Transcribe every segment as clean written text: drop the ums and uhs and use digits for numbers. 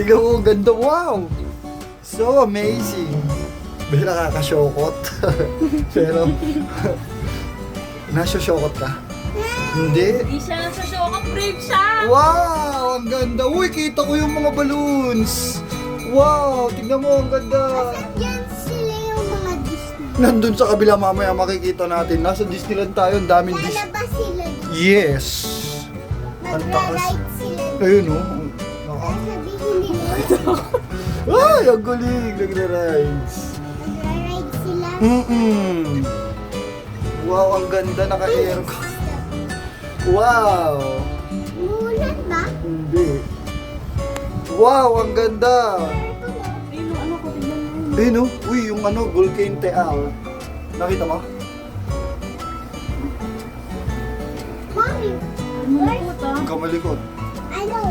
Tingnan mo, ang ganda. Wow! So amazing. May nakakasyokot. Pero, nasyokot ka? Hindi. Hindi siya nasa show. Brave siya. Wow! Ang ganda. Uy, kita ko yung mga balloons. Wow! Tingnan mo, ang ganda. Yan sila yung mga Disney. Nandun sa kabila mamaya makikita natin. Nasa Disneyland tayo. Ang daming Disney. Lalabas sila dito. Yes! Ang taas. Magra-ride sila dito. Ayun o. Sabihin nila, Ay, ang galing. Nagra-rides. magra-ride sila. Wow, ang ganda. Naka-aircon. Wow! Mulan ba? Hindi. Wow, ang ganda. Ayun, ano ko, tignan mo. Ayun o. Uy, yung ano, Volcano Teal. Nakita mo? Mommy, Malikot ah. Ang kamalikot. I know.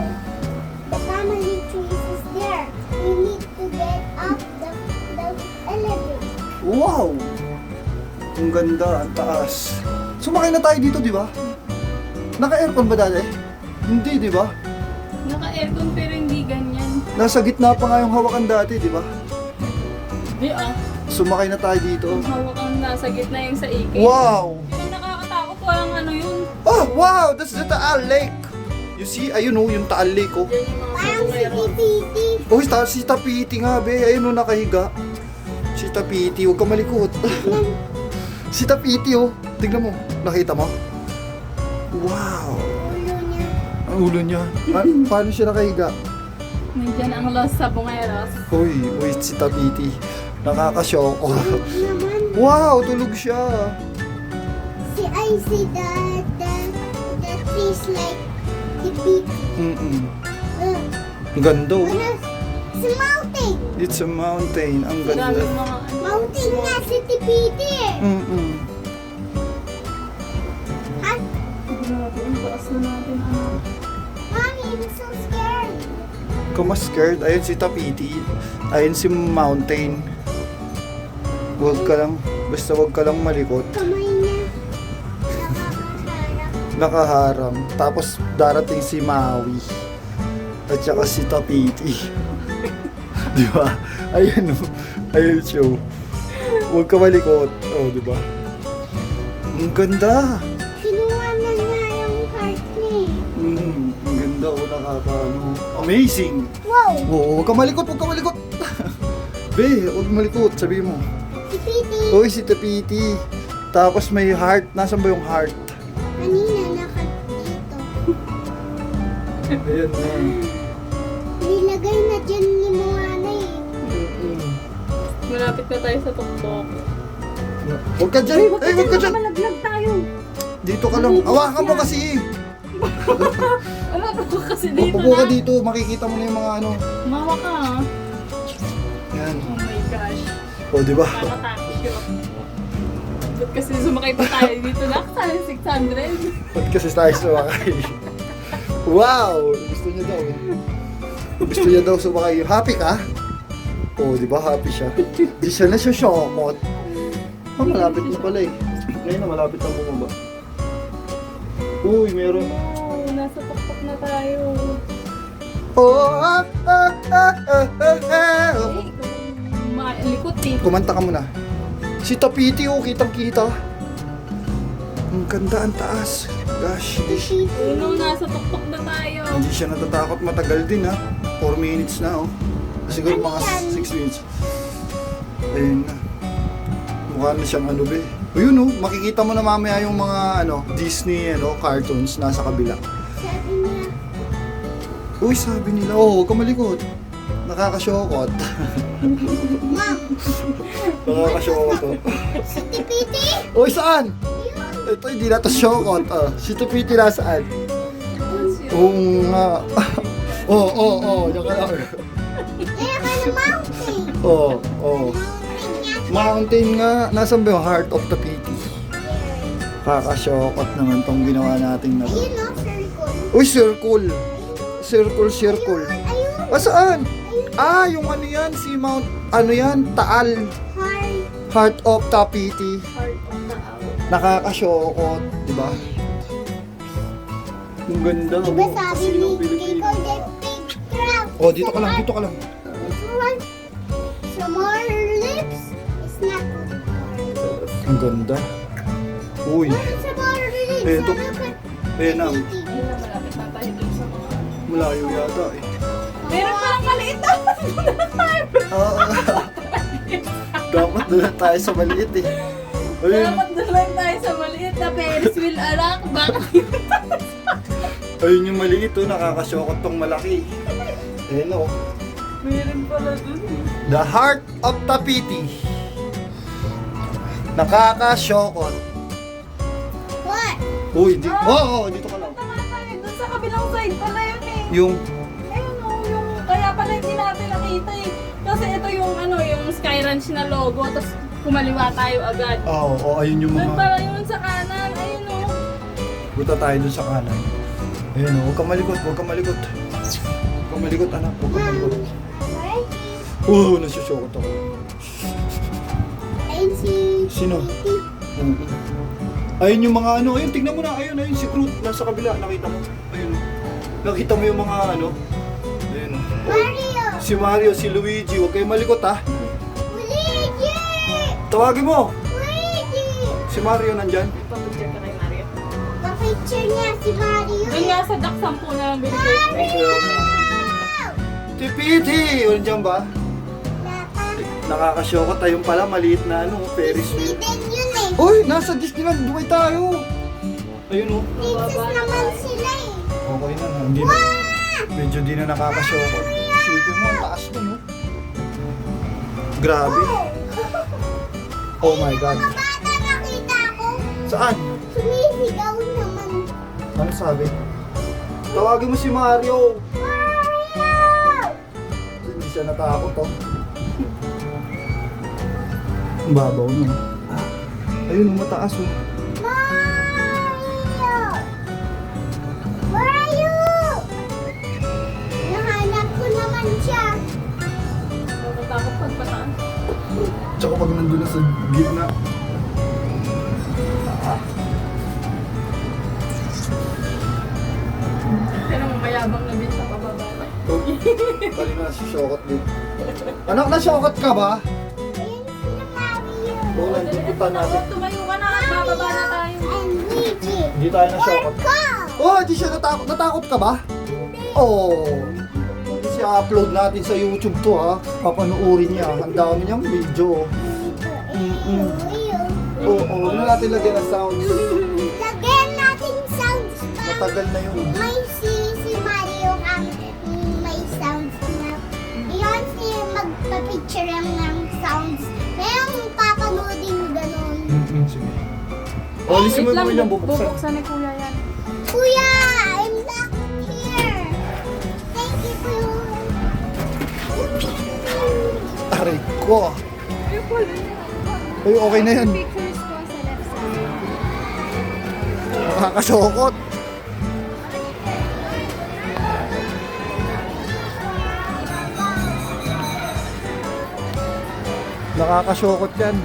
The family tree is there. We need to get up the elevator. Wow! Ang ganda, ang taas. Sumakay na tayo dito, di ba? Naka-aircon ba dati? Hindi, di ba? Naka-aircon pero hindi ganyan. Nasa gitna pa nga yung hawakan dati, di ba? Di ah. Sumakay na tayo dito. Hawak ang nasa gitna yung sa ikay. Wow! Pero nakakatakot. Walang ano yun. Oh, wow! That's the Taal Lake! You see, ayun o, yung Taal Lake oh. Yan yung mga Parang si bungero. Titi. Oh, si Tapiti nga, be. Ayun o, nakahiga. Si Tapiti, huwag ka malikot. Si Tapiti oh. Tignan mo, nakita mo? Wow! Ulo niya. Ang ulo niya. Paano siya nakahiga? Nandiyan ang lost sa bungeros. Uy, si Tapiti. Nakakasyoko. Naman. Wow, tulog siya. I see the trees like Titi. Ang ganda oh. It's a mountain. It's a mountain. Ang Daming ganda. mga ano. Mountain nga si Tipiti eh. At, Grabe, ang taas na natin. Ano. Mommy, I'm so scared. Kung mas scared, ayun si Tapiti. Ayun si Mountain. Huwag ka lang, basta huwag ka lang malikot. Kamay niya. Nakakaharap. Nakaharang. Tapos darating si Maui. At saka si Tapiti. Di ba? Ayun o. Ayun siya. Huwag ka malikot. Oh, di ba? Ang ganda. Kinuha na niya yung heart niya eh. Ang ganda o nakakaano. Amazing. Wow! Oo, huwag ka malikot, huwag ka malikot. Be, huwag malikot, sabi mo. Tipiti. Uy, si Tapiti. Tapos may heart. Nasaan ba yung heart? Kanina dito. Ayan na. Nilagay na dyan ni Moana eh. Malapit na tayo sa tuktok. Huwag ka dyan. Ay, huwag ka dyan. Malaglag tayo. Dito ka lang. Hawakan mo kasi. Umapo ka kasi dito Upo ka na. dito. Makikita mo na yung mga ano. Mawa ka ah. Yan. Oh my gosh. O, di ba? Nakakatakot yun. Ba't kasi sumakay pa tayo dito na? Sana 600. Ba't kasi tayo sumakay? Wow! Gusto niya daw eh. Gusto niya daw sumakay. Happy ka? O, di ba? Happy siya. Di siya nasyashokot. Ah, malapit na pala eh. Ngayon na malapit na bumaba. Uy, meron. Oh, nasa tuktok na tayo. Oh, Malikot eh. Kumanta ka muna. Si Tapiti oh, kitang kita. Ang ganda, ang taas. Gosh, Unong nasa tuktok na tayo. hindi siya natatakot, matagal din ha. 4 minutes na oh. Siguro mga 6 minutes. Ayun na. Mukha na siyang ano be. Ayun oh, makikita mo na mamaya yung mga ano, Disney ano, cartoons nasa kabila. Sabi niya, Uy, sabi nila, oh, huwag ka malikot. Nakakasyokot. Mom, Nakakasyokot oh. si Tipiti? Uy, saan? Ito, hindi na to syokot. Oh. Si Tapiti nasaan? Oo nga. Diyan ka lang. Kaya ka na mountain. Oo. Mountain nga. Nasaan ba yung heart of Tapiti? Kakasyokot naman tong ginawa natin na to. Ayun no, circle. Uy, circle. Circle. Ayun, Ah, saan? Ah, yung ano yan, si Mount, ano yan, Taal. heart. Heart of Tapiti. Heart of the owl. Nakakasyokot, di ba? Ang ganda. Diba oh. sabi Casino ni Philippines. Kiko the big crab? Oh, dito ka lang, dito ka lang. Some more lips. It's not good. Ang ganda. Uy, Some more lips. Ito. ayan na. Ayun na, malapit na tayo dun sa mga... Malayo yata eh. Meron palang maliit na. Dapat doon na tayo sa maliit eh. Ayun, Dapat doon lang tayo sa maliit na Ferris wheel, anak. Bakit? ayun yung maliit oh, nakakasyokot tong malaki. Ayan oh. Meron pala dun eh. The Heart of Tapiti. Nakakasyokot. What? Uy, di. Oh, dito ka lang. Punta nga tayo dun sa kabilang side pala yun eh. Yung, Ayun o, yung... Kaya pala hindi natin nakita eh. Kasi ito yung ano, yung Sky Ranch na logo. Tapos kumaliwa tayo agad. ayun yung Doon mga. pala yun sa kanan. Ayun o. Punta tayo dun sa kanan. Ayun oh, huwag kang malikot, huwag kang malikot. Huwag kang malikot, anak, huwag kang malikot. What? Oh, nasusyokot ako. And si... Sino? Ayun yung mga ano, ayun, tingnan mo na, ayun, si Groot, nasa kabila, nakita mo. Ayun, nakita mo yung mga ano. Ayun. Mario! Si Mario, si Luigi, huwag kayong malikot ha. Luigi! Tawagin mo, Luigi! si Mario nandyan. Papicture ka kay Mario. Pa-picture niya si Mario. Doon nga sa duck, 10 na lang binigay. Tipiti, nandyan ba? Nakakasyokot, ayun pala, maliit na ano, Ferris wheel. Sweden yun eh. Uy, nasa Disneyland, Dubai tayo. Ayun oh. Princess naman sila eh. Okay na, hindi na. Medyo di na nakakasyokot. Silipin mo, ang taas mo, no? Grabe. Oh my God. Mga bata nakita ko. Saan? Sumisigaw naman. Ano sabi? Tawagin mo si Mario. Mario! Hindi siya natakot, oh. Ang babaw nun. Ayun, mataas, oh. Mario! Mario! Nahanap ko naman siya. Natatakot pagpataan. Tsaka pag nandun na sa gitna. Pero mayabang na din siya pababa. Oh, kanina si Shokot din. Anak, na-shokot ka ba? Ayun sila Mario. Oo, nandito natin. Tumayo ka na, bababa na tayo. And Luigi. Hindi tayo na-shokot. Go! Oh, di siya natakot. Natakot ka ba? Oh. Kasi upload natin sa YouTube to ha. Papanuorin niya. Ang dami niyang video. Oo, na natin lagyan ng sounds. Lagyan natin sounds pa. Matagal na yun. May si Mario ang may sounds na. Yun si magpa-picture lang ng sounds. Mayroong papanoodin ganun. Sige. Oh, listen mo yung yung bubuksan. Bubuksan ni Kuya yan. Kuya, I'm back here. Thank you for Aray ko. Ay, okay na yan. pictures ko sa left side. Nakakasyokot. Nakakasyokot yan.